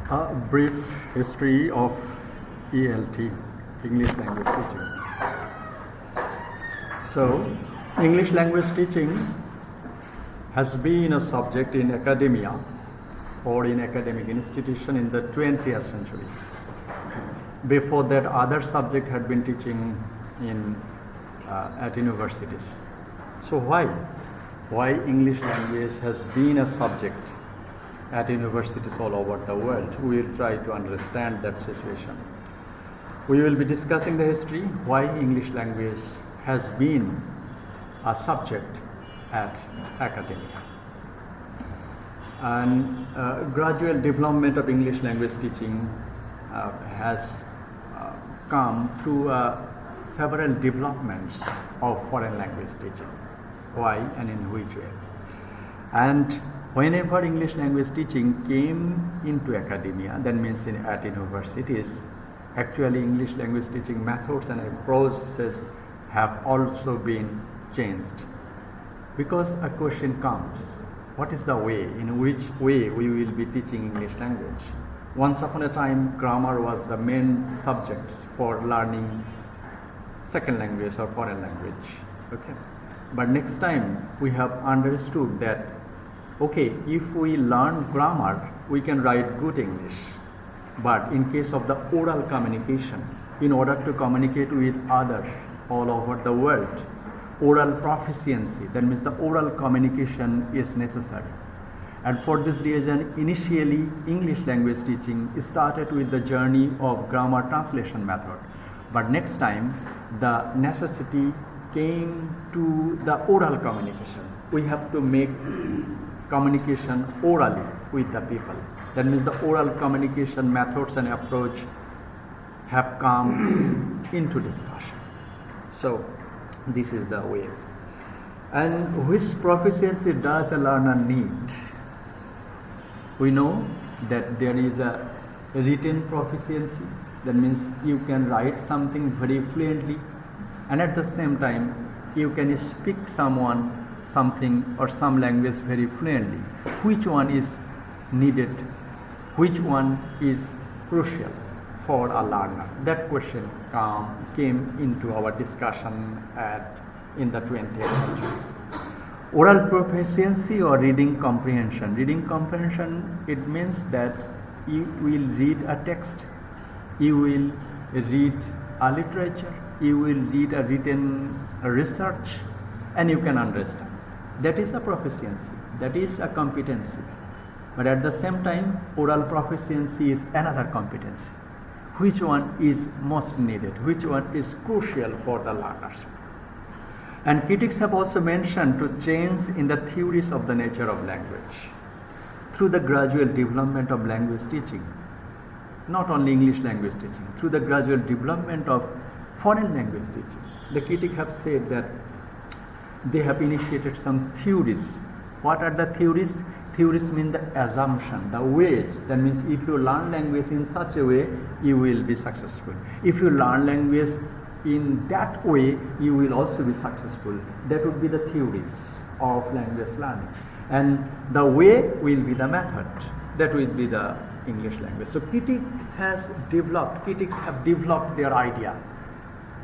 A brief history of ELT, English language teaching. So, English language teaching has been a subject in academia or in academic institution in the 20th century. Before that, other subject had been teaching at universities. So why English language has been a subject at universities all over the world? We will try to understand that situation. We will be discussing the history, why English language has been a subject at academia. And gradual development of English language teaching has come through several developments of foreign language teaching. Why and in which way? And whenever English language teaching came into academia, that means at universities, actually English language teaching methods and approaches have also been changed. Because a question comes, what is the way, in which way we will be teaching English language? Once upon a time, grammar was the main subjects for learning second language or foreign language. Okay. But next time we have understood that, okay, if we learn grammar, we can write good English. But in case of the oral communication, in order to communicate with others all over the world, oral proficiency, that means the oral communication is necessary. And for this reason, initially English language teaching started with the journey of grammar translation method. But next time, the necessity came to the oral communication. We have to make communication orally with the people. That means the oral communication methods and approach have come into discussion. So this is the way. And which proficiency does a learner need? We know that there is a written proficiency. That means you can write something very fluently, and at the same time you can speak something or some language very fluently. Which one is needed? Which one is crucial for a learner? That question came into our discussion in the 20th century. Oral proficiency or reading comprehension. Reading comprehension, it means that you will read a text, you will read a literature, you will read a written research, and you can understand. That is a proficiency, that is a competency. But at the same time, oral proficiency is another competency. Which one is most needed? Which one is crucial for the learners? And critics have also mentioned to change in the theories of the nature of language. Through the gradual development of language teaching, not only English language teaching, through the gradual development of foreign language teaching, the critics have said that they have initiated some theories. What are the theories? Theories mean the assumption, the ways. That means if you learn language in such a way, you will be successful. If you learn language in that way, you will also be successful. That would be the theories of language learning. And the way will be the method. That will be the English language. So critics have developed their idea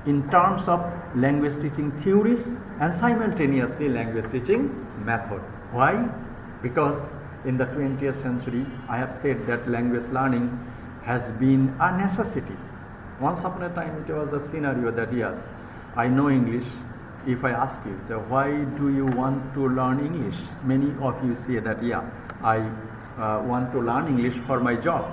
in terms of language teaching theories and simultaneously language teaching method. Why? Because in the 20th century, I have said that language learning has been a necessity. Once upon a time, it was a scenario that yes, I know English. If I ask you, so why do you want to learn English? Many of you say that, yeah, I want to learn English for my job.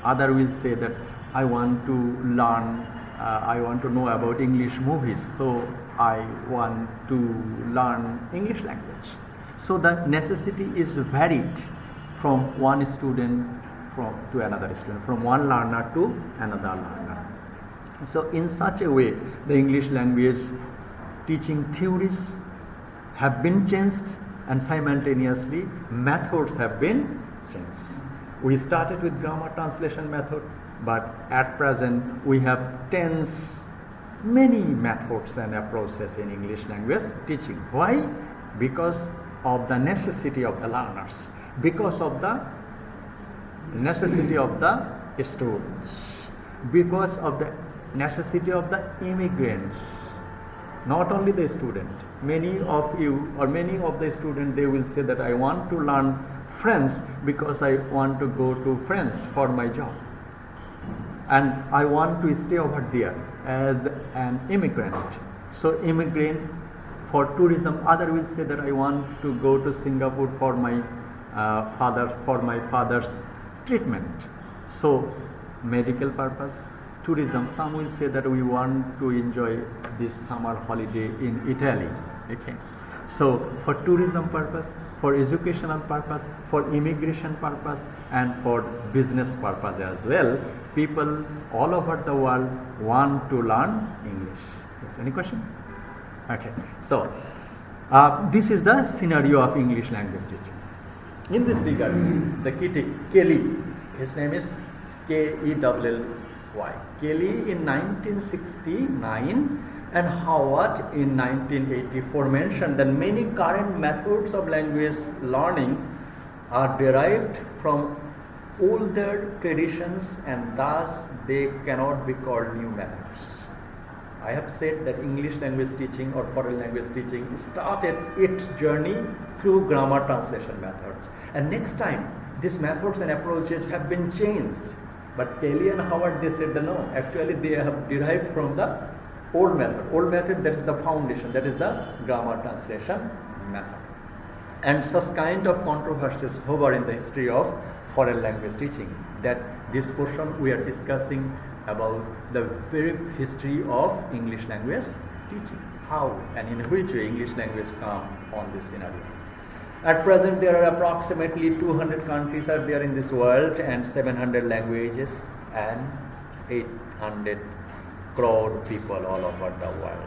Other will say that I want to learn, I want to know about English movies, so I want to learn English language. So the necessity is varied from one student to another student, from one learner to another learner. So in such a way, the English language teaching theories have been changed and simultaneously methods have been changed. We started with grammar translation method, but at present we have many methods and approaches in English language teaching. Why? Because of the necessity of the learners, because of the necessity of the students, because of the necessity of the immigrants, not only the student. Many of you or many of the students, they will say that I want to learn French because I want to go to France for my job, and I want to stay over there as an immigrant. So immigrant for tourism. Other will say that I want to go to Singapore for my father's treatment. So medical purpose, tourism. Some will say that we want to enjoy this summer holiday in Italy. Okay. So for tourism purpose, for educational purpose, for immigration purpose, and for business purpose as well, people all over the world want to learn English. Yes, any question? Okay. So this is the scenario of English language teaching. In this regard, the Kelly, his name is K-E-L-L-Y. Kelly in 1969 and Howard in 1984 mentioned that many current methods of language learning are derived from older traditions and thus they cannot be called new methods. I have said that English language teaching or foreign language teaching started its journey through grammar translation methods, and next time these methods and approaches have been changed. But Kelly and Howard, they said that no, actually they have derived from the old method. Old method, that is the foundation, that is the grammar translation method. And such kind of controversies hover in the history of foreign language teaching, that this portion we are discussing about the very history of English language teaching. How and in which way English language come on this scenario. At present, there are approximately 200 countries are there in this world and 700 languages and 800 crore people all over the world.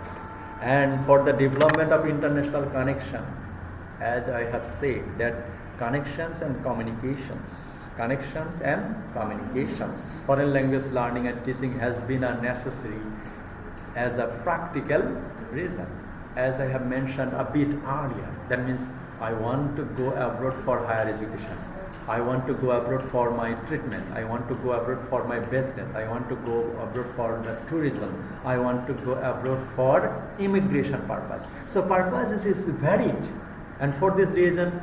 And for the development of international connection, as I have said, that connections and communications, foreign language learning and teaching has been a necessary as a practical reason. As I have mentioned a bit earlier, that means I want to go abroad for higher education. I want to go abroad for my treatment. I want to go abroad for my business. I want to go abroad for the tourism. I want to go abroad for immigration purpose. So purposes is varied, and for this reason,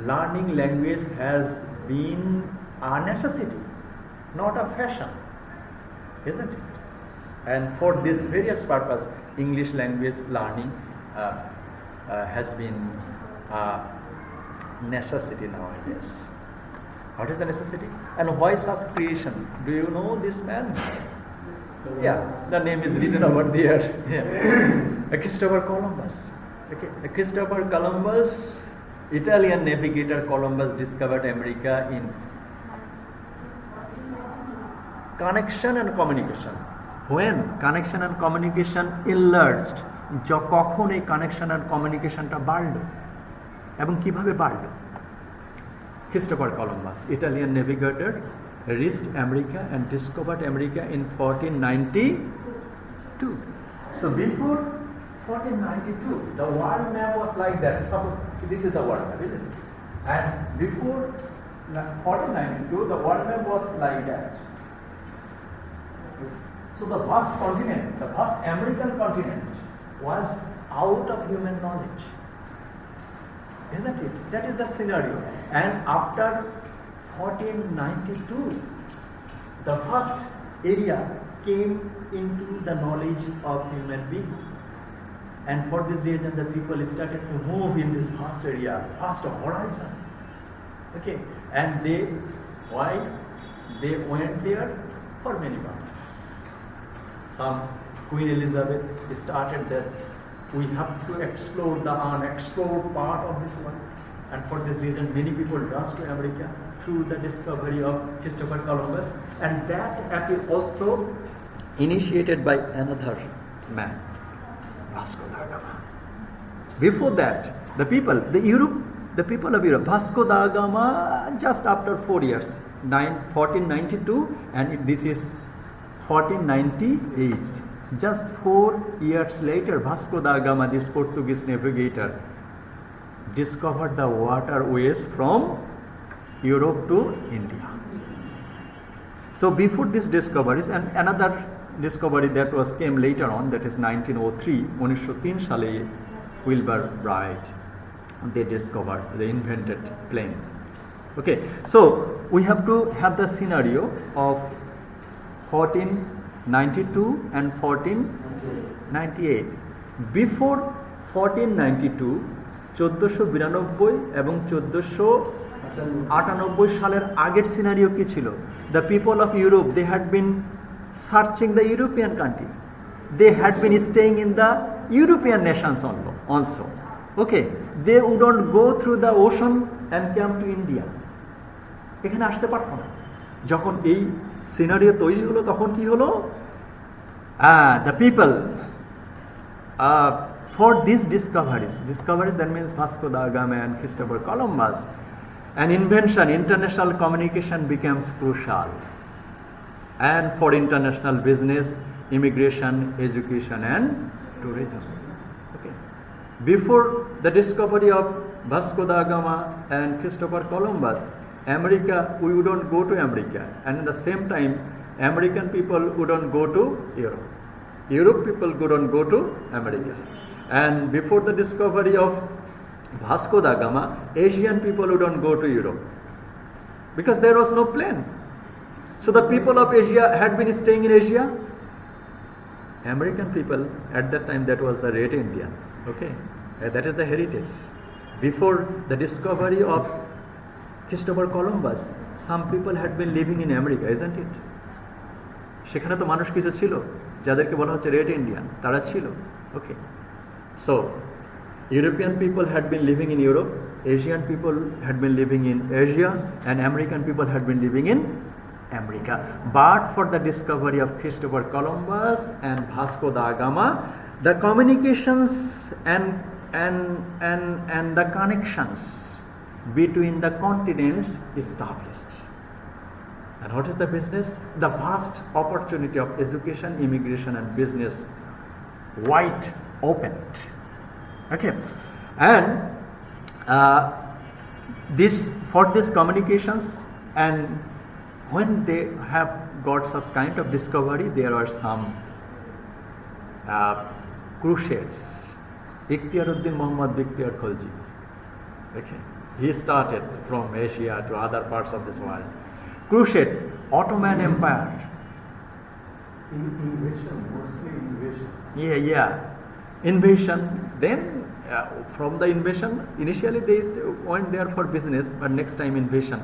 learning language has been a necessity, not a fashion, isn't it? And for this various purpose, English language learning has been necessity nowadays. What is the necessity? And why such creation? Do you know this man? Yeah, the name is written over there. Yeah. Christopher Columbus. Okay, Christopher Columbus, Italian navigator Columbus discovered America in connection and communication. When connection and communication enlarged, কখন এই connection আর কমিউনিকেশনটা বাড়লো এবং কিভাবে বাড়লো? Christopher Columbus, Italian navigator, reached America and discovered America in 1492. So before 1492, the world map was like that. Suppose this is the world map, isn't it? And before 1492, the world map was like that. So the vast continent, the vast American continent, was out of human knowledge, isn't it? That is the scenario. And after 1492, the vast area came into the knowledge of human being, and for this reason the people started to move in this vast area, vast horizon. Okay, and why they went there? For many purposes. Some Queen Elizabeth started that we have to explore the unexplored part of this world, and for this reason many people rushed to America through the discovery of Christopher Columbus, and that appeal also initiated by another man, Vasco da Gama. Before that, the people of Europe, Vasco da Gama, just after 4 years, 1492, and this is 1498. Just 4 years later, Vasco da Gama, this Portuguese navigator, discovered the waterways from Europe to India. So before these discoveries, and another discovery that was came later on, that is 1903, 1903 সালে Wilbur Wright, they invented plane. Okay, so we have to have the scenario of 1492 and 1498. Before 1492, 1492 এবং 1498 সালের আগের scenario কি ছিল? The people of Europe, they had been searching the European country. They had been staying in the European nations also. Okay, they wouldn't go through the ocean and come to India. এখানে আসতে পারতো না। যখন এই scenario তৈরি হলো তখন কি হলো? The people for these discoveries, that means Vasco da Gama and Christopher Columbus, an invention, international communication becomes crucial, and for international business, immigration, education and tourism. Okay. Before the discovery of Vasco da Gama and Christopher Columbus, America, we wouldn't go to America, and at the same time American people wouldn't go to Europe. Europe people wouldn't go to America. And before the discovery of Vasco da Gama, Asian people wouldn't go to Europe because there was no plane. So the people of Asia had been staying in Asia. American people at that time, that was the Red Indian. Okay, that is the heritage. Before the discovery of Christopher Columbus, some people had been living in America, isn't it? সেখানে তো মানুষ কিছু ছিল যাদেরকে বলা হচ্ছে red Indian, তারা ছিল। ওকে, so European people had been living in Europe, Asian people had been living in Asia, and American people had been living in America. But for the discovery of Christopher Columbus and Vasco da Gama, the communications and the connections between the continents established. And what is the business? The vast opportunity of education, immigration and business wide opened. Okay, and for these communications, and when they have got such kind of discovery, there are some crusades. Ikhtiaruddin Muhammad Bikhtiyar Khalji. Okay, he started from Asia to other parts of this world. Crusade, Ottoman Empire. Invasion, mostly invasion. Yeah. Invasion. Then from the invasion, initially they went there for business, but next time invasion.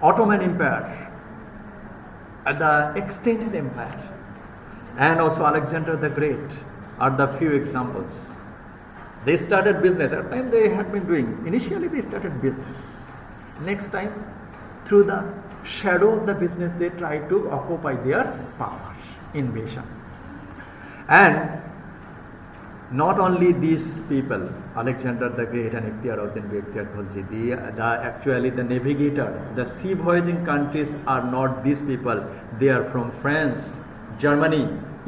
Ottoman Empire, the extended empire, and also Alexander the Great are the few examples. They started business. At the time they had been doing. Initially they started business. Next time, through the shadow of the business, they tried to occupy their power. Invasion. And not only these people, Alexander the Great and Ikhtiaruddin Bikhtiyar Khalji, actually the navigator, the sea voyaging countries are not these people. They are from France, Germany,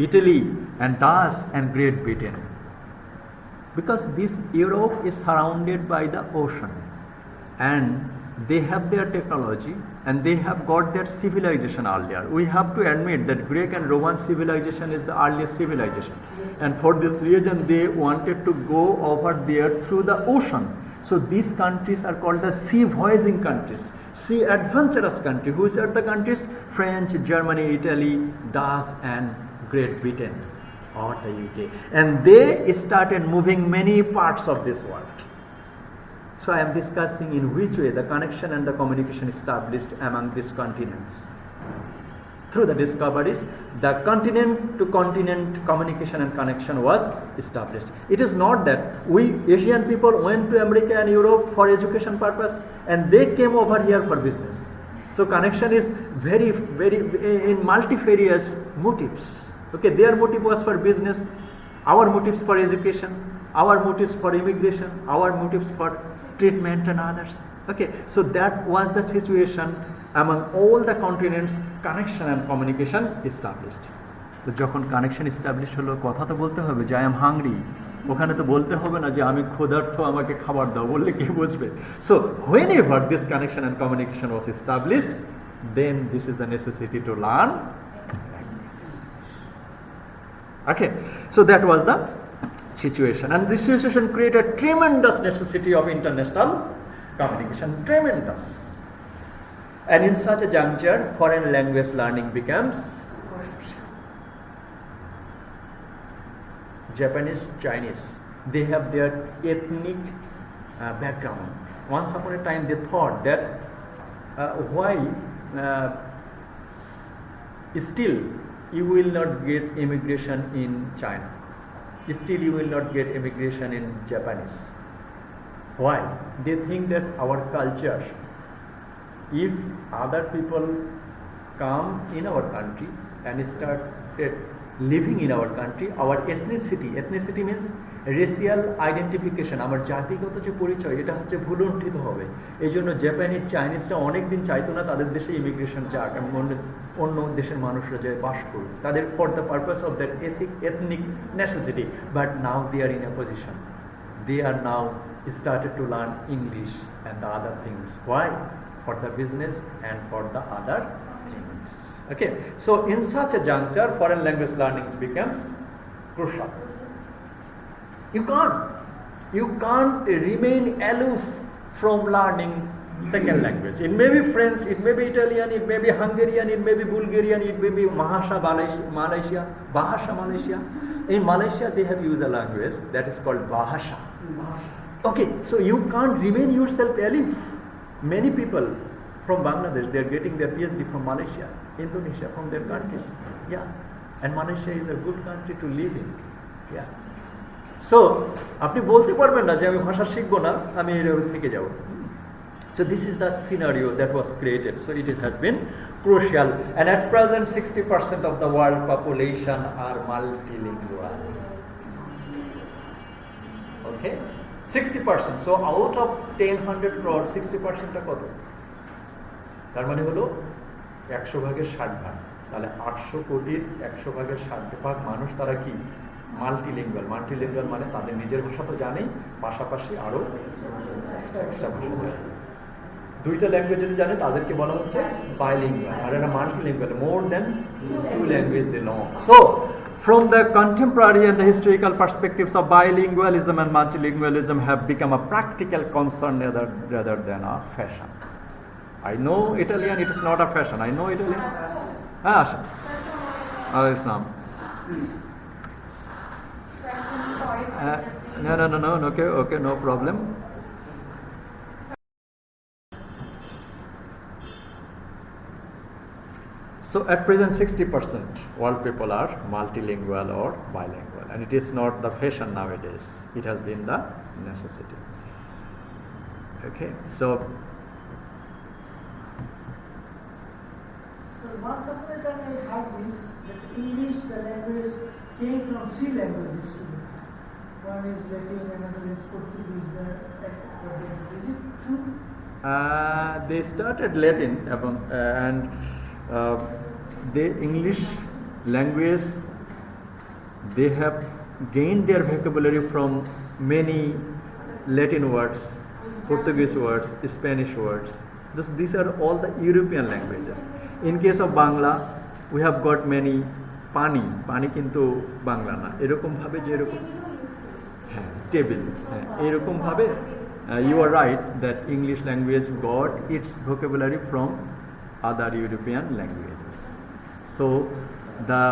Italy, and Dutch and Great Britain. Because this Europe is surrounded by the ocean, and they have their technology and they have got their civilization earlier. We have to admit that Greek and Roman civilization is the earliest civilization. Yes. And for this reason they wanted to go over there through the ocean. So these countries are called the sea voyaging countries, sea adventurous country. Which are the countries? French, Germany, Italy, Dutch and Great Britain or the UK. And they started moving many parts of this world. So I am discussing in which way the connection and the communication established among these continents. Through the discoveries, the continent to continent communication and connection was established. It is not that we Asian people went to America and Europe for education purpose and they came over here for business. So connection is very in multifarious motives. Okay, their motive was for business, our motives for education, our motives for immigration, our motives for treatment and others. Okay, so that was the situation among all the continents, connection and communication established. তো যখন connection establish হলো, কথা তো বলতে হবে যে I am hungry, ওখানে তো বলতে হবে না যে আমি ক্ষুধার্ত, আমাকে খাবার দাও, বললে কি বুঝবে? So whenever this connection and communication was established, then this is the necessity to learn languages. Okay, so that was the situation, and this situation created tremendous necessity of international communication, tremendous. And in such a juncture, foreign language learning becomes crucial. Japanese, Chinese, they have their ethnic background. Once upon a time, they thought that why still you will not get immigration in China, still you will not get immigration in Japanese. Why? They think that our culture, if other people come in our country and started living in our country, our ethnicity means racial identification, আমার জাতিগত যে পরিচয় এটা হচ্ছে ভুলুণ্ঠিত হবে। এই জন্য Japanese চাইনিজরা অনেকদিন চাইতো না তাদের দেশে ইমিগ্রেশন যাক, অন্য দেশের মানুষরা যে বাস করুক, তাদের for the purpose of that ethnic necessity. But now they are in a position, they are now started to learn English and the other things. Why? For the business and for the other things. Okay, so in such a juncture, foreign language learning becomes crucial. You can't remain aloof from learning second language. It may be French, it may be Italian, it may be Hungarian, it may be Bulgarian, it may be Bahasa Malaysia. In Malaysia, they have used a language that is called Bahasa. Okay, so you can't remain yourself aloof. Many people from Bangladesh, they are getting their PhD from Malaysia, Indonesia, from their countries. Yeah, and Malaysia is a good country to live in. Yeah. So, আপনি বলতে পারবেন না যে আমি ভাষা শিখবো না, আমি এর থেকে যাব। So this is the scenario that was created. So it has been crucial. And at present, 60% of the world population are multilingual. Okay, 60%. So out of 100 crore, 60% টা কত? তার মানে হলো 100 ভাগের 60 ভাগ। তাহলে 800 কোটির 100 ভাগের 60 ভাগ মানুষ তারা কি? মাল্টিলিঙ্গুয়াল মানে তাদের নিজের ভাষা তো জানেই, পাশাপাশি আরো এক্সট্রা ভাষা জানে। দুইটা ল্যাঙ্গুয়েজ যদি জানে তাদেরকে বলা হচ্ছে বাইলিঙ্গুয়াল, আর এরা multilingual, more than 2 language they know. So from the contemporary and the historical perspectives of bilingualism and multilingualism have become a practical concern rather than a fashion. I know Italian, it is not a fashion. I know Italian. Some. No. Okay, no problem. So at present 60% world people are multilingual or bilingual, and it is not the fashion nowadays, it has been the necessity. Okay, so once upon a time I had this, that English, the language came from 3 languages to me. One is Latin, another is Portuguese. Is it true? They started Latin and the English language, they have gained their vocabulary from many Latin words, Portuguese words, Spanish words. These are all the European languages. In case of Bangla, we have got many pani কিন্তু বাংলা না, এরকম ভাবে যে এরকম table, এরকম ভাবে you are right that English language got its vocabulary from other European languages. So the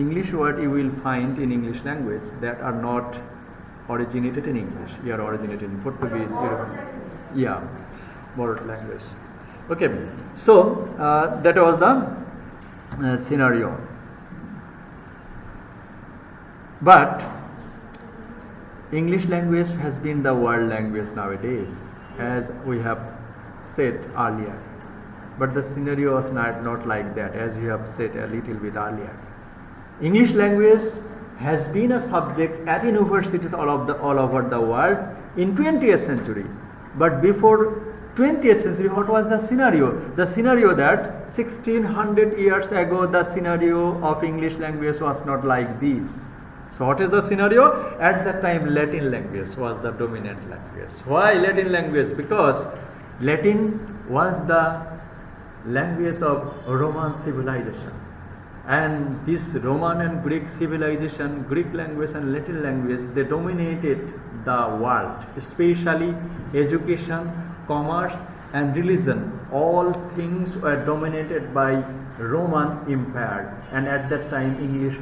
English word you will find in English language that are not originated in English, they are originated in Portuguese, borrowed language. Okay, so that was the scenario. But English language has been the world language nowadays, as we have said earlier. But the scenario was not like that, as you have said a little bit earlier. English language has been a subject at universities all over the world in 20th century. But before 20th century, what was the scenario? The scenario that 1600 years ago, the scenario of English language was not like this. So what is the scenario? At that time, Latin language was the dominant language. Why Latin language? Because Latin was the language of Roman civilization. And this Roman and Greek civilization, Greek language and Latin language, they dominated the world, especially education, commerce and religion. All things were dominated by Roman Empire, and at that time English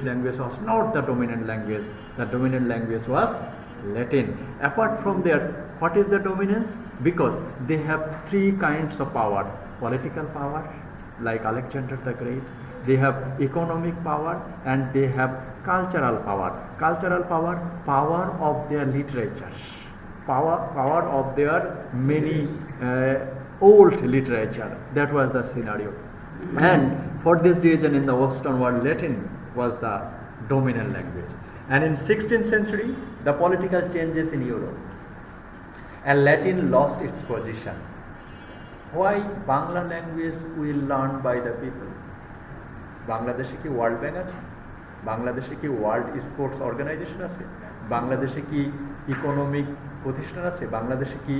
language was not the dominant language. The dominant language was Latin. Apart from there, what is the dominance? Because they have three kinds of power: political power, like Alexander the Great; they have economic power, and they have cultural power. Cultural power, power of their literature, power of their many old literature. That was the scenario. And for this region in the Western world, Latin was the dominant language. And in 16th century, the political changes in Europe, and Latin lost its position. Why Bangla language will learn by the people? বাংলাদেশে কি world bank আছে? বাংলাদেশে কি world sports organisation আছে? বাংলাদেশে কি economic প্রতিষ্ঠান আছে? বাংলাদেশে কি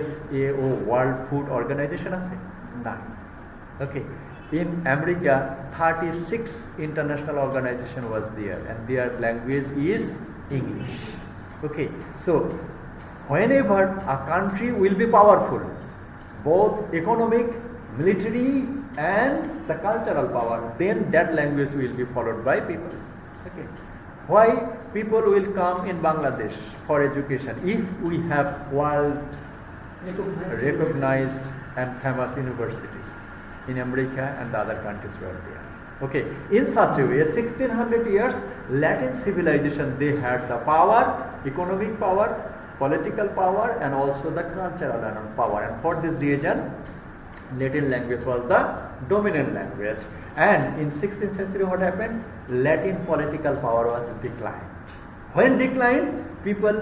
FAO ওয়ার্ল্ড ফুড অর্গানাইজেশন আছে? না। Okay. In America, 36 international organization was there, and their language is English. Okay. So whenever a country will be powerful, both economic, military and the cultural power, then that language will be followed by people. Okay. Why people will come in Bangladesh for education if we have world recognized and famous universities in America and the other countries were there. Okay, in such a way, 1600 years, Latin civilization, they had the power, economic power, political power, and also the cultural power. And for this region, Latin language was the dominant language. And in 16th century, what happened? Latin political power was declined. When declined, people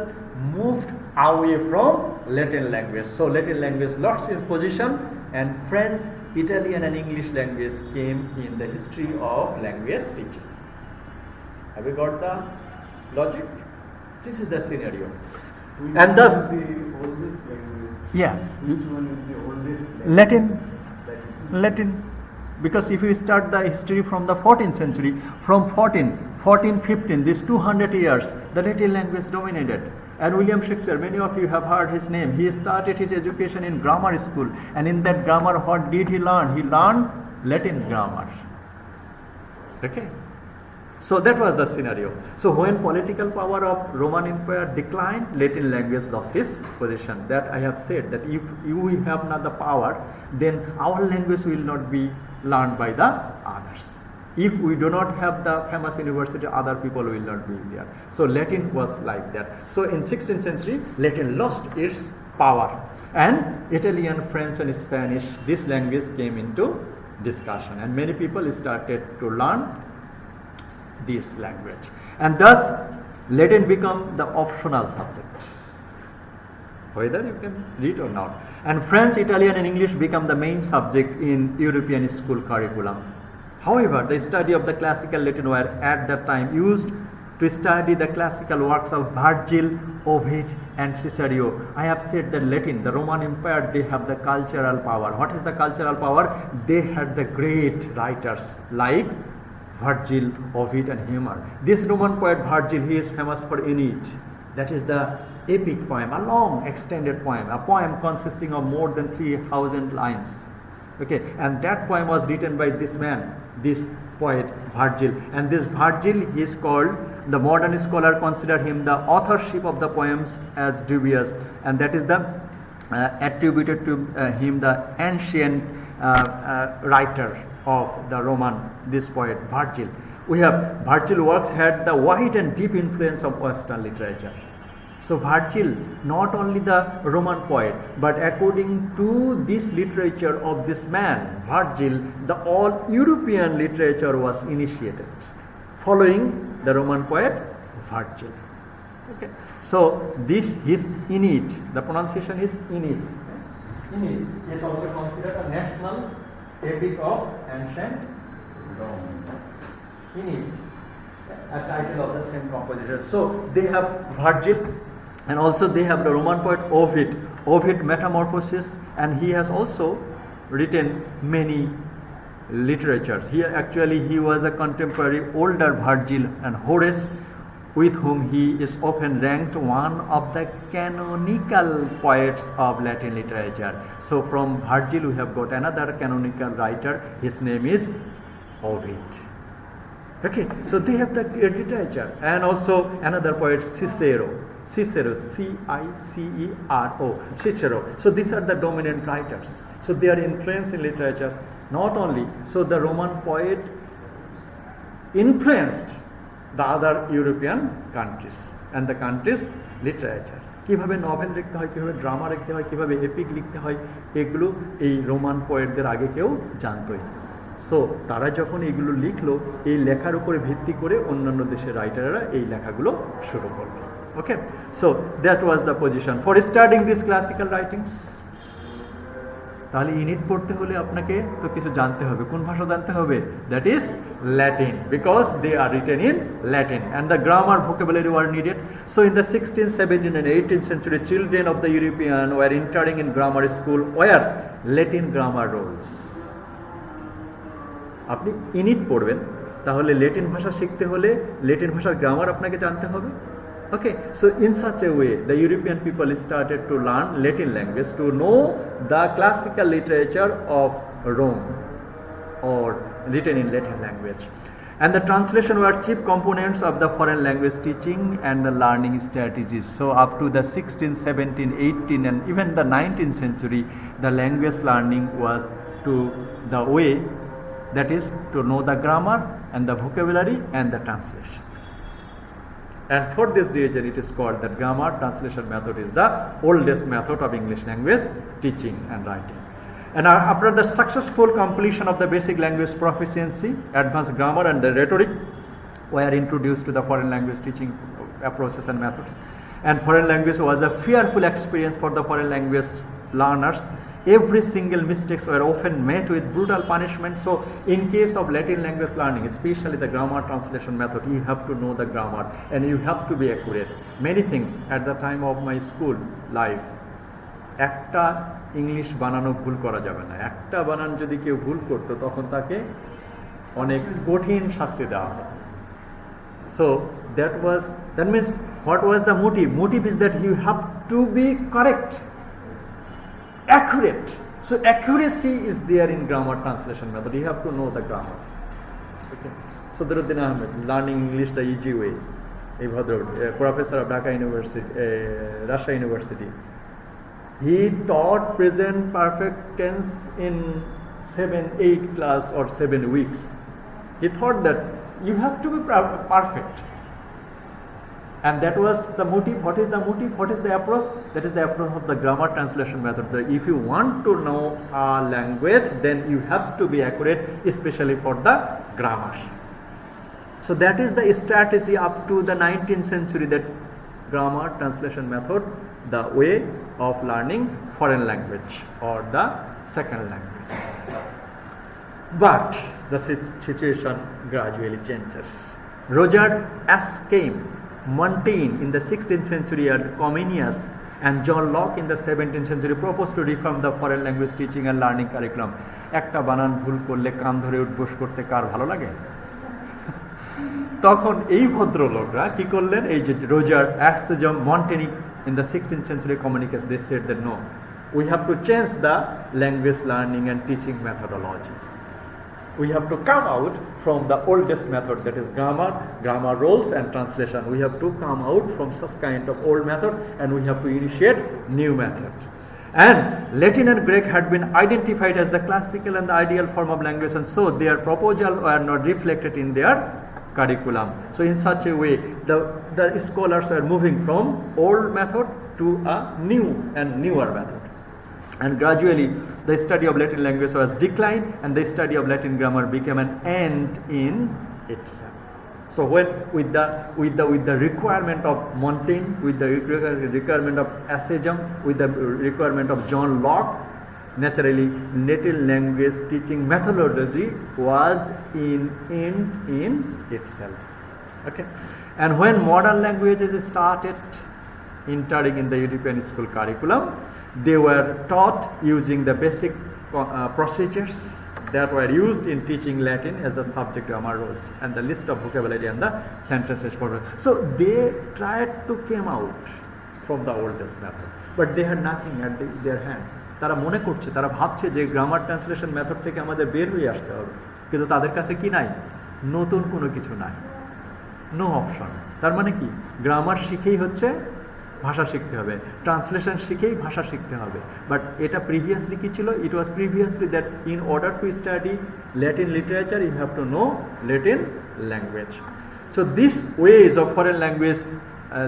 moved away from Latin language. So Latin language lost its position, and French, Italian and English language came in the history of language teaching. Have you got the logic? This is the scenario. And thus, the oldest language. yes, Which one is the oldest language? Latin. Because if you start the history from the 14th century, from 1415, these 200 years, the Latin language dominated. And William Shakespeare, many of you have heard his name. He started his education in grammar school, and in that grammar, what did he learn? He learned Latin grammar. Okay. So that was the scenario. So when political power of Roman Empire declined, Latin language lost its position. That I have said, that if you have not the power, then our language will not be learned by the others. If we do not have the famous university, other people will not be there. So Latin was like that. So in 16th century, Latin lost its power. And Italian, French and Spanish, this language came into discussion. And many people started to learn this language. And thus, Latin became the optional subject, whether you can read or not. And French, Italian and English become the main subject in European school curriculum. However, the study of the classical Latin were at that time used to study the classical works of Virgil, Ovid and Cicero. I have said that Latin, the Roman Empire, they have the cultural power. What is the cultural power? They had the great writers like Virgil, Ovid and Homer. This Roman poet Virgil, he is famous for Aeneid. That is the epic poem, a long extended poem, a poem consisting of more than 3,000 lines. Okay, and that poem was written by this man, this poet Virgil. And this Virgil is called, the modern scholar consider him the authorship of the poems as dubious, and that is the attributed to him the ancient writer of the Roman, this poet Virgil. We have Virgil works had the wide and deep influence of Western literature. So Virgil, not only the Roman poet, but according to this literature of this man, Virgil, the all European literature was initiated, following the Roman poet Virgil. Okay. So this is Aeneid. The pronunciation is Aeneid. Aeneid is also considered a national epic of ancient Rome. Aeneid, a title of the same compositor. So they have Virgil, and also they have the Roman poet Ovid, Metamorphosis, and he has also written many literatures. He was a contemporary older Virgil and Horace, with whom he is often ranked one of the canonical poets of Latin literature. So from Virgil we have got another canonical writer, his name is Ovid. Okay, so they have the literature. And also another poet, Cicero, Cicero. Cicero. So these are the dominant writers. So they are influenced in literature. Not only, so the Roman poet influenced the other European countries and the countries' literature. কিভাবে novel লিখতে হয়, কিভাবে drama লিখতে হয়, কিভাবে epic লিখতে হয়, এগুলো এই রোমান পোয়েটদের আগে কেউ জানতই না। সো তারা যখন এগুলো লিখলো, এই লেখার উপরে ভিত্তি করে অন্যান্য দেশের রাইটাররা এই লেখাগুলো শুরু করলো। Okay, so that was the position for studying this classical writings. তাহলে ইউনিট পড়তে হলে আপনাকে তো কিছু জানতে হবে। কোন ভাষা জানতে হবে? That is Latin, because they are written in Latin and the grammar vocabulary were needed. So in the 16th, 17th and 18th century, children of the European were entering in grammar school where Latin grammar rules. আপনি unit পড়বেন, তাহলে Latin ভাষা শিখতে হলে Latin ভাষার grammar আপনাকে জানতে হবে। Okay, so in such a way, the European people started to learn Latin language to know the classical literature of Rome, or written in Latin language. And the translation were chief components of the foreign language teaching and the learning strategies. So up to the 16th, 17th, 18th and even the 19th century, the language learning was to the way, that is to know the grammar and the vocabulary and the translation. And for this reason it is called that grammar translation method is the oldest method of English language teaching and writing. And after the successful completion of the basic language proficiency, advanced grammar and the rhetoric were introduced to the foreign language teaching approaches and methods. And foreign language was a fearful experience for the foreign language learners. Every single mistakes were often met with brutal punishment. So in case of Latin language learning, especially the grammar translation method, you have to know the grammar and you have to be accurate. Many things at the time of my school life, একটা English বানানো ভুল করা যাবে না। একটা বানান যদি কেউ ভুল করতো তখন তাকে অনেক কঠিন শাস্তি দেওয়া হতো। So that means what was the motive? Motive is that you have to be correct, accurate. So accuracy is there in grammar translation method. You have to know the grammar. Okay. So Sadruddin Ahmed, learning English the easy way. A professor of Dhaka University, Russia University. He taught present perfect tense in 7-8 class or 7 weeks. He thought that you have to be perfect. And that was the motive. What is the motive? What is the approach? That is the approach of the grammar translation method. So if you want to know a language, then you have to be accurate, especially for the grammar. So that is the strategy up to the 19th century, that grammar translation method, the way of learning foreign language or the second language. But the situation gradually changes. Roger Ascham, Montaigne in the 16th century, and Comenius and John Locke in the 17th century proposed to reform the foreign language teaching and learning curriculum. একটা বানান ভুল করলে কান ধরে উঠবোস করতে কার ভালো লাগে? তখন এই ভদ্রলোকরা কি করলেন? এই যে রোজার অ্যাসেজম, মন্টেনি in the 16th century communicants, they said that no, we have to change the language learning and teaching methodology. We have to come out from the oldest method, that is grammar rules and translation. We have to come out from such kind of old method and we have to initiate new method. And Latin and Greek had been identified as the classical and the ideal form of language, and so their proposal were not reflected in their curriculum. So in such a way, the scholars are moving from old method to a new and newer method. And gradually the study of Latin language was declined and the study of Latin grammar became an end in itself. So when with the requirement of Montaigne, with the requirement of Ascham, with the requirement of John Locke, naturally Latin language teaching methodology was end in itself. Okay. And when modern languages started entering in the European school curriculum, they were taught using the basic procedures that were used in teaching Latin as the subject grammar rules and the list of vocabulary and the sentences for. So they tried to came out from the oldest method, but they had nothing at their hand. তারা মনে করছে, তারা ভাবছে যে grammar translation method থেকে আমাদের বের হয়ে আসতে হবে, কিন্তু তাদের কাছে কি নাই, নতুন কোনো কিছু নাই, নো অপশন। তার মানে কি, গ্রামার শিখেই হচ্ছে ভাষা শিখতে হবে, ট্রান্সলেশন শিখেই ভাষা শিখতে হবে। বাট এটা প্রিভিয়াসলি কি ছিল? It was previously that in order to study Latin literature you have to know Latin language. So this ways of foreign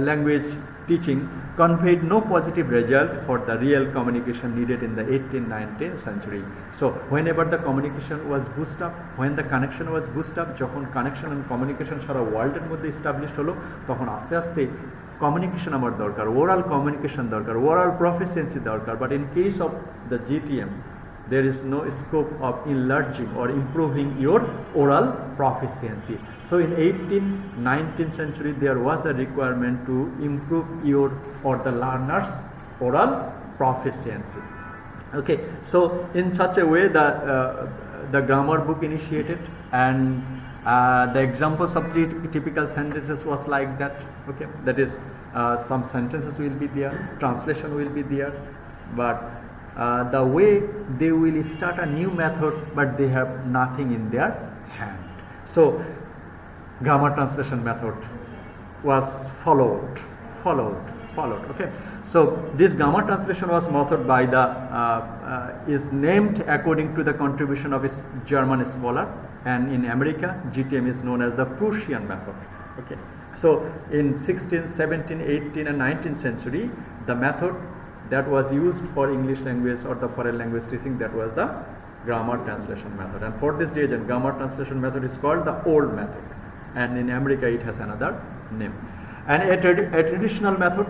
language teaching conveyed no positive result for the real communication needed in the 18th-19th century. So whenever the communication was boosted up, when the connection was boosted up, যখন connection and communication সারা ওয়ার্ল্ডের মধ্যে established হলো, তখন আস্তে আস্তে communication আমার দরকার, oral communication দরকার, ওরাল প্রফিসিয়েন্সি দরকার। But in case of the GTM, there is no scope of enlarging or improving your oral proficiency. So in 18th-19th century, there was a requirement to improve your or the learner's oral proficiency. Okay, so in such a way the grammar book initiated, and the examples of three typical sentences was like that. Okay, that is some sentences will be there, translation will be there, but the way they will start a new method, but they have nothing in their hand. So grammar translation method was followed. Okay, so this grammar translation was method by the is named according to the contribution of a German scholar, and in America GTM is known as the Prussian method. Okay, so in 16th, 17th, 18th and 19th century, the method that was used for English language or the foreign language teaching, that was the grammar translation method. And for this reason, grammar translation method is called the old method, and in America it has another name. And a traditional method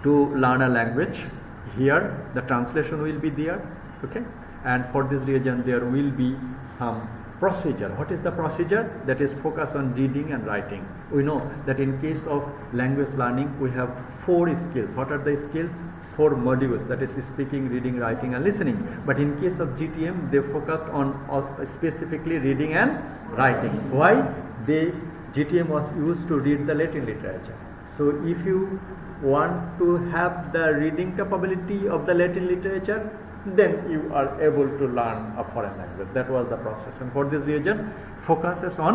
to learn a language, here the translation will be there, okay, and for this reason there will be some procedure. What is the procedure? That is focus on reading and writing. We know that in case of language learning we have 4 skills. What are the skills? 4 modules, that is speaking, reading, writing and listening. But in case of GTM, they focused on specifically reading and writing. Why? GTM was used to read the Latin literature. So if you want to have the reading capability of the Latin literature, then you are able to learn a foreign language. That was the process, and for this reason focuses on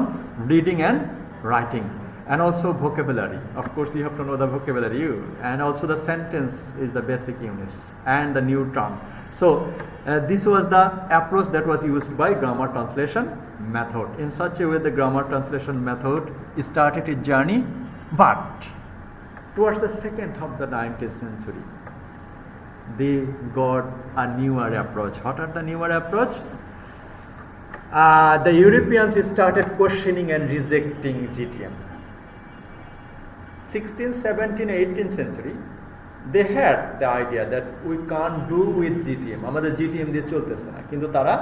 reading and writing, and also vocabulary. Of course you have to know the vocabulary, and also the sentence is the basic units and the new term. So this was the approach that was used by grammar translation method. In such a way the grammar translation method started its journey, but towards the second half of the 19th century they got a newer approach. What are the newer approach? The Europeans started questioning and rejecting GTM. 16th, 17th, 18th century, they had the idea that we can't do with GTM. আমাদের GTM দিয়ে চলতেছে না, কিন্তু তারা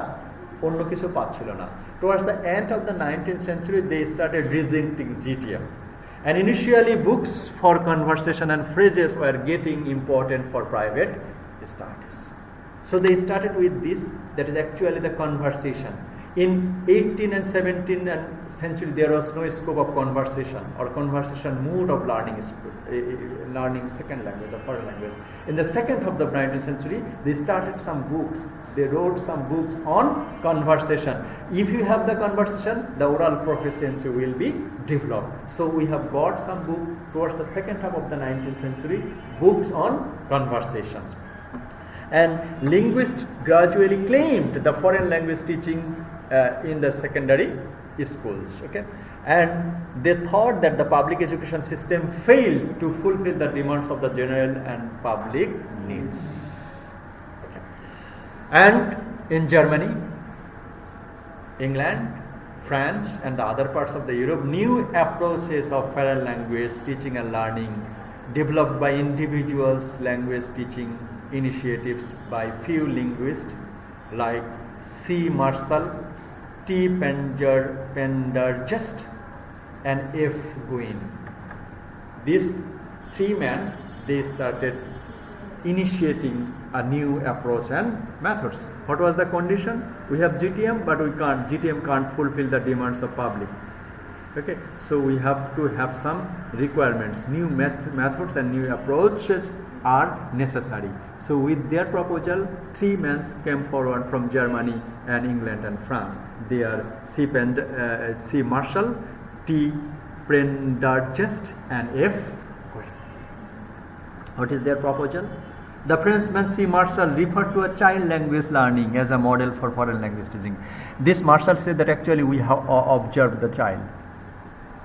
অন্য কিছু পাচ্ছিল না। Towards the end of the 19th century, they started rejecting GTM. And initially, books for conversation and phrases were getting important for private studies. So they started with this, that is actually the conversation. In 18th and 17th century, there was no scope of conversation or conversation mode of learning second language or foreign language. In the second half of the 19th century, they started some books. They wrote some books on conversation. If you have the conversation, the oral proficiency will be developed. So we have got some book towards the second half of the 19th century, books on conversations. And linguists gradually claimed the foreign language teaching in the secondary schools, okay, and they thought that the public education system failed to fulfill the demands of the general and public needs, okay. And in Germany, England, France and the other parts of the Europe, new approaches of foreign language teaching and learning developed by individuals language teaching initiatives by few linguists like C. Marshall, T. Pendergast and F. Guin. These 3 men, they started initiating a new approach and methods. What was the condition? We have GTM, but GTM can't fulfill the demands of public. Okay, so we have to have some requirements. New methods and new approaches are necessary. So with their proposal, 3 men came forward from Germany and England and France. They are C. Marshall, T. Prendergast and F. What is their proposal? The Frenchman C. Marshall referred to a child language learning as a model for foreign language teaching. This Marshall said that actually we have observed the child.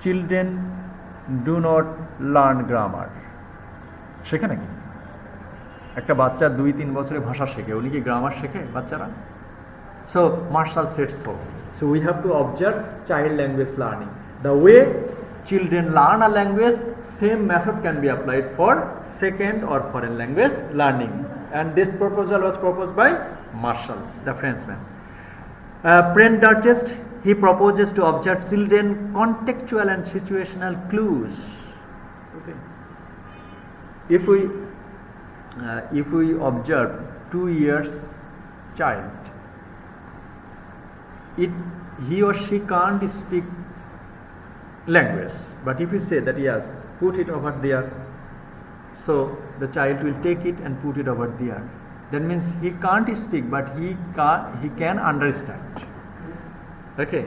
Children do not learn grammar. শেখে নাকি? একটা বাচ্চা 2-3 বছরে ভাষা শেখে, উনি কি grammar শেখে বাচ্চারা? So Marshall said so. So we have to observe child language learning. The way children learn a language, same method can be applied for second or foreign language learning. And this proposal was proposed by Marshall, the Frenchman. Prendergast, he proposes to observe children contextual and situational clues. Okay. If we observe 2 years child, he or she can't speak language, but if you say that yes, put it over there, so the child will take it and put it over there. That means he can't speak, but he can understand. Okay,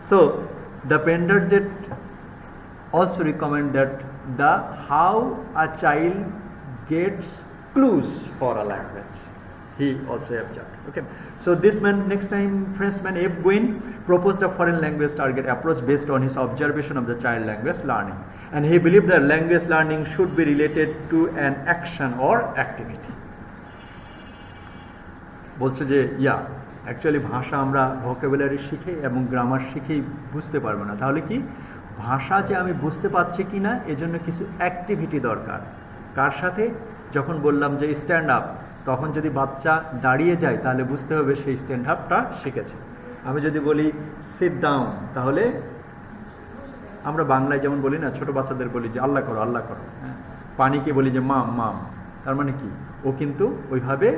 so the Prendergast also recommend that how a child gets clues for a language, he also observed. Okay, so this man, next time Frenchman F. Guin proposed a foreign language target approach based on his observation of the child language learning, and he believed that language learning should be related to an action or activity. বলছে যে actually ভাষা আমরা vocabulary শিখে এবং grammar শিখেই বুঝতে পারবো না, তাহলে কি ভাষা যে আমি বুঝতে পারছি কিনা এজন্য কিছু অ্যাক্টিভিটি দরকার। কার সাথে? যখন বললাম যে স্ট্যান্ড আপ, তখন যদি বাচ্চা দাঁড়িয়ে যায় তাহলে বুঝতে হবে সেই স্ট্যান্ড আপটা শিখেছে। আমি যদি বলি সিট ডাউন, তাহলে আমরা বাংলায় যেমন বলি না, ছোট বাচ্চাদের বলি যে আল্লাহ করো আল্লাহ করো, পানিকে বলি যে মাম মাম, তার মানে কি ও কিন্তু ওইভাবে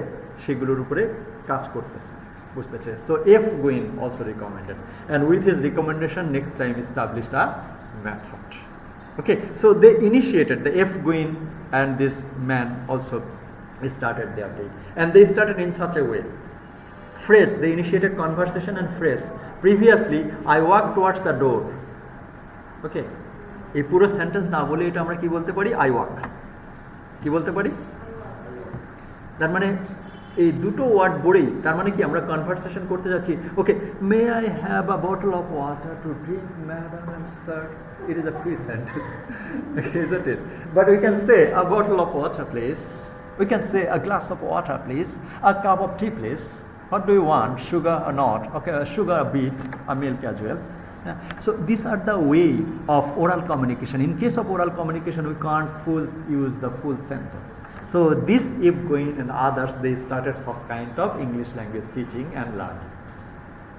সেগুলোর উপরে কাজ করতেছে, বুঝতেছে। So F Gouin also recommended, and with his recommendation next time established a method. Okay, so they initiated, the F. Guin and this man also started their day, and they started in such a way. Phrase, they initiated conversation and phrase. Previously, I walked towards the door. Okay, এই পুরো sentence না বলে এটা আমরা কি বলতে পারি? I walk. কি বলতে পারি? তার মানে এই দুটো ওয়ার্ড বলেই তার মানে কি আমরা কনভারসেশন করতে যাচ্ছি। Okay, may I have a bottle of water to drink madam and sir, it is a free sentence. Okay, isn't it? But we can say a bottle of water please, we can say a glass of water please, a cup of tea please, what do you want, sugar or not? Okay, sugar a bit, a milk as well. So these are the way of oral communication. In case of oral communication we can't use the full sentence. So this If Guin and others, they started such kind of English language teaching and learning.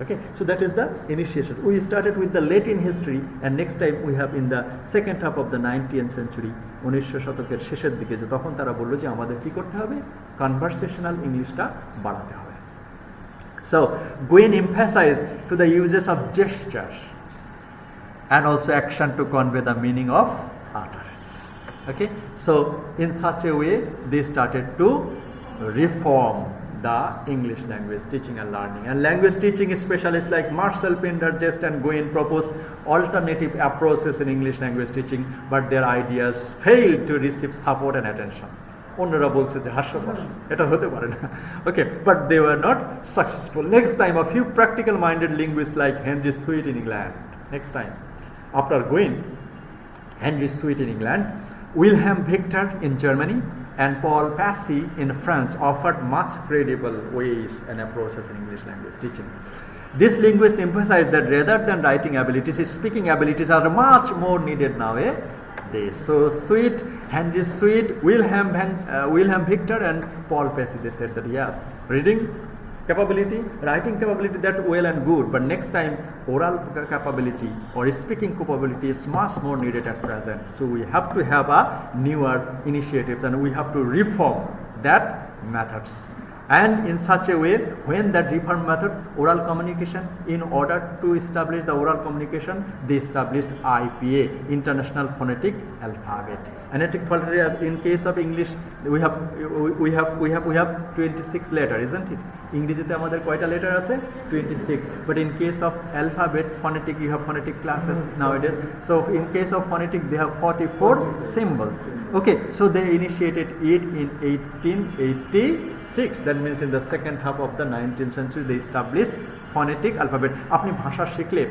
Okay, so that is the initiation. We started with the Latin history, and next time we have in the second half of the 19th century, 1900 শতকের শেষের দিকে, যে তখন তারা বলল যে আমাদের কি করতে হবে, কনভারসেশনাল ইংলিশটা বাড়াতে হবে। So Guin emphasized to the uses of gestures and also action to convey the meaning of utterance. Okay, so in such a way they started to reform the English language teaching and learning, and language teaching specialists like Marshall, Prendergast and Guin proposed alternative approaches in English language teaching, but their ideas failed to receive support and attention. অন্যরা বলছে যে হাস্যকর, এটা হতে পারে না। Okay, but they were not successful. Next time a few practical minded linguists like Henry Sweet in England, next time after Guin, Henry Sweet in England, Wilhelm Victor in Germany and Paul Passy in France offered much credible ways and approaches in English language teaching. This linguist emphasized that rather than writing abilities, speaking abilities are much more needed nowadays. So Sweet, Henry Sweet, Wilhelm Victor and Paul Passy, they said that yes, reading capability, writing capability, that well and good, but next time oral capability or speaking capability is much more needed at present. So we have to have a newer initiatives and we have to reform that methods. And in such a way, when that reform method, oral communication, in order to establish the oral communication, they established IPA, International Phonetic Alphabet. And in case of English, we have 26 letters, isn't it? ইংরেজিতে আমাদের কয়টা letter আছে 26, but in case of alphabet phonetic you have phonetic classes nowadays, so in case of phonetic they have 44 symbols. Okay, so they initiated it in 1886, that means in the second half of the 19th century they established phonetic alphabet. আপনি ভাষা শিখলে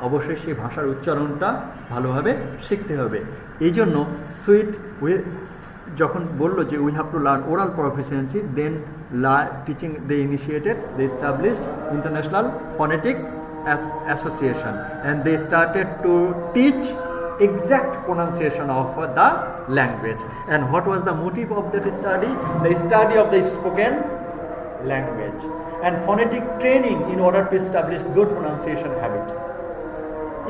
অবশ্যই সেই ভাষার উচ্চারণটা ভালোভাবে শিখতে হবে। এই জন্য সুইট যখন বললো যে we have to learn oral proficiency, then teaching they initiated, they established International Phonetic Association, and they started to teach exact pronunciation of the language. And what was the motive of that study? The study of the spoken language and phonetic training in order to establish good pronunciation habit.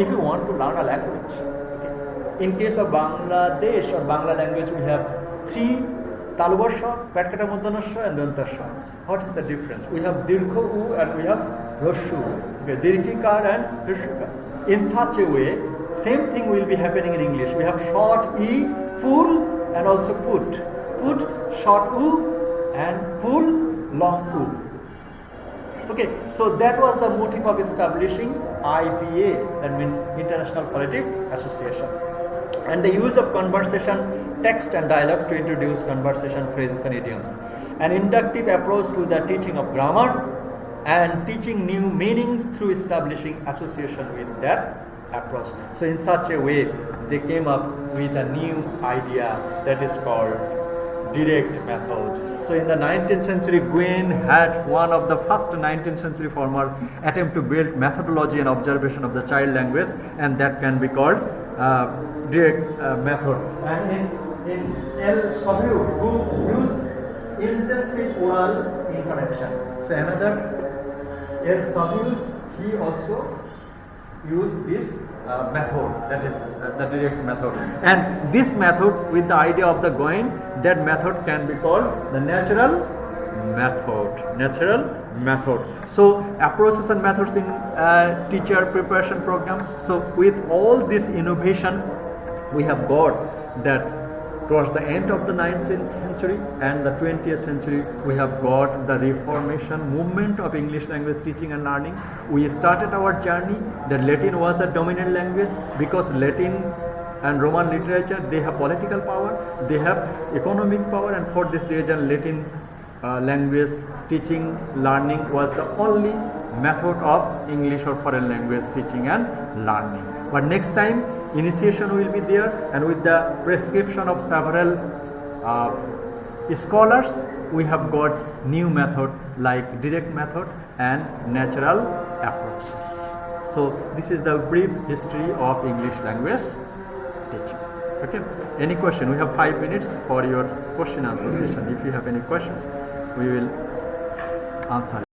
If you want to learn a language, okay. In case of Bangladesh or Bangla language, we have 3 Talubasha, Patkata Mudanasha, and Dantasha. What is the difference? We have Dirgho U and we have Roshu. Okay, Dirghikar and Rishukar. In such a way, same thing will be happening in English. We have short E, pull, and also put. Put, short U, and pull, long U. Okay, so that was the motive of establishing IPA, that means International Phonetic Association. And the use of conversation, text and dialogues to introduce conversation phrases and idioms. An inductive approach to the teaching of grammar and teaching new meanings through establishing association with that approach. So in such a way, they came up with a new idea that is called direct method. So in the 19th century, Gwyn had one of the first 19th century formal attempt to build methodology and observation of the child language, and that can be called direct method. And in ELT-An, who used intensive oral interaction. So another ELT-An, he also used this method, that is the direct method. And this method, with the idea of the Gwyn, that method can be called the natural method. Natural method. So approaches and methods in teacher preparation programs. So with all this innovation, we have got that towards the end of the 19th century and the 20th century, we have got the Reformation movement of English language teaching and learning. We started our journey that Latin was a dominant language because Latin and Roman literature, they have political power, they have economic power, and for this reason Latin language teaching, learning was the only method of English or foreign language teaching and learning. But next time, initiation will be there, and with the prescription of several scholars, we have got new method like direct method and natural approaches. So this is the brief history of English language teaching. Okay, any question? We have 5 minutes for your question answer session. If you have any questions, we will answer.